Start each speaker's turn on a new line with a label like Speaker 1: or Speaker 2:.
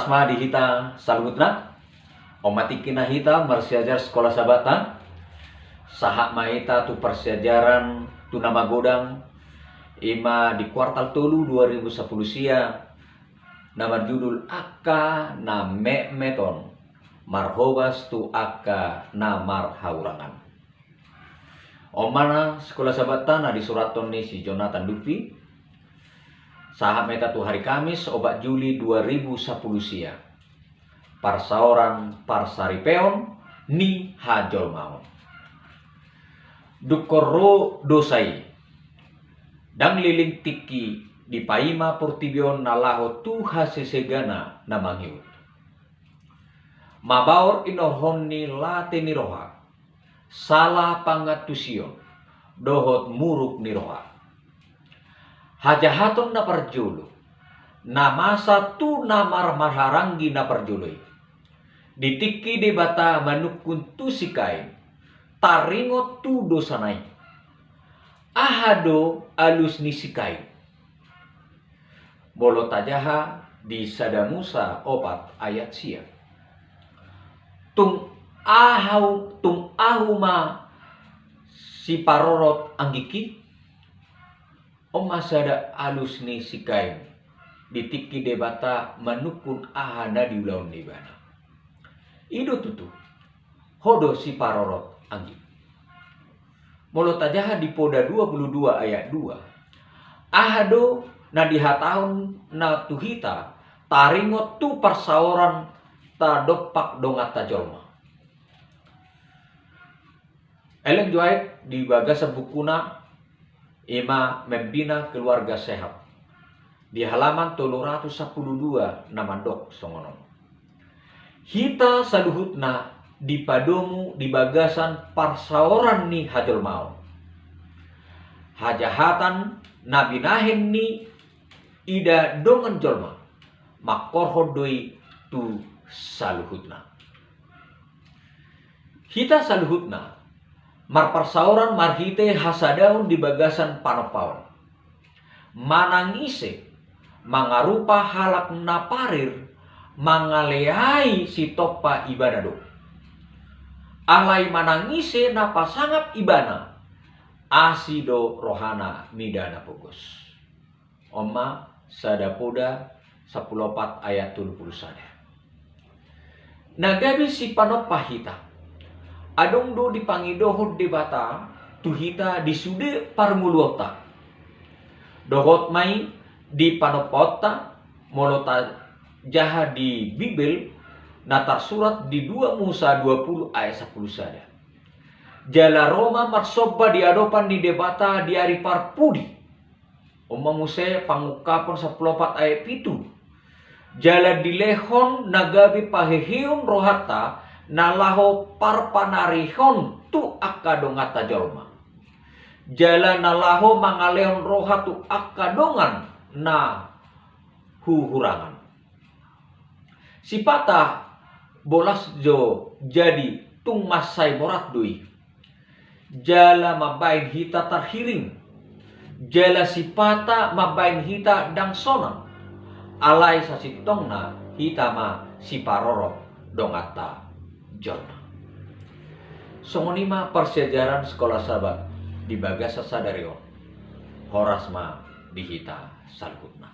Speaker 1: Horasma dihita salutna omatikina hita marsiajar sekolah sabata sahak mahita tu persiajaran tu nama godang ima di kuartal tolu 2010 sia nama judul aka na meton marhobas tu aka na marhaurangan omana sekolah sabata na di suraton ni si Jonathan Dupi sahab meta tu hari Kamis obat Juli 2010 sia parsaoran parsaripeon ni hajol maon dukoro dosai dang liling tiki di paima portibion nalaho tu hasesegana namangiut mabaor inohon ni late ni roha salah pangatusion dohot muruk ni roha hajahaton na parjolo namasa tu namar marharangi na parjoloi ditiki de bata manukun tu sikai taringot tu dosanai ahado alus ni sikai bolo tajaha di Sadamusa opat ayat sia tung ahuma si parorot anggiki masada alus ni sikai ditiki debata manukun ahana di ulaun nibana ido tutu hodo si parorot anggi molo tajaha di poda 22 ayat 2 ahado na dihataun na tuhita taringot tu persaoran ta dopak dongat tajolma eleng juait di bagasa bukuna ima membina keluarga sehat di halaman 312 namandok songonon hita saluhutna di padomu di bagasan parsaoran ni hajol mau hajahatan nabinahen ni ida dongan jolma makorhodoi tu saluhutna hita saluhutna marparsauran marhite hasadaun di bagasan panopaon manangise mangarupa halak naparir mangaleai si topa ibadado alai manangise napasangap ibana asido rohana midana pogos Oma sadapoda 14 ayat 30 sada nagabi si panopahita adong do dipangidohod debata tuhita disude parmuluota dohot mai di panopota molota jaha di Bibel natar surat di 2 Musa 20 ayat 10 sada jala Roma marsoba di adopan di debata di ari parpudi muse pangukapon 14 ayat itu jala dilehon nagabi pahehiun rohata nalaho parpanarihon tu akadongata jolma jala nalaho mangaleon roha tu akadongan na huhurangan sipata bolas jo jadi tung masai morat dui jala mabain hita tarhiring jala sipata mabain hita dang sonan alai sasitongna hita ma siparoro dongata Jorna. Songonima persejaran sekolah sahabat di Bagasa Sadarion Horasma dihita salhutna.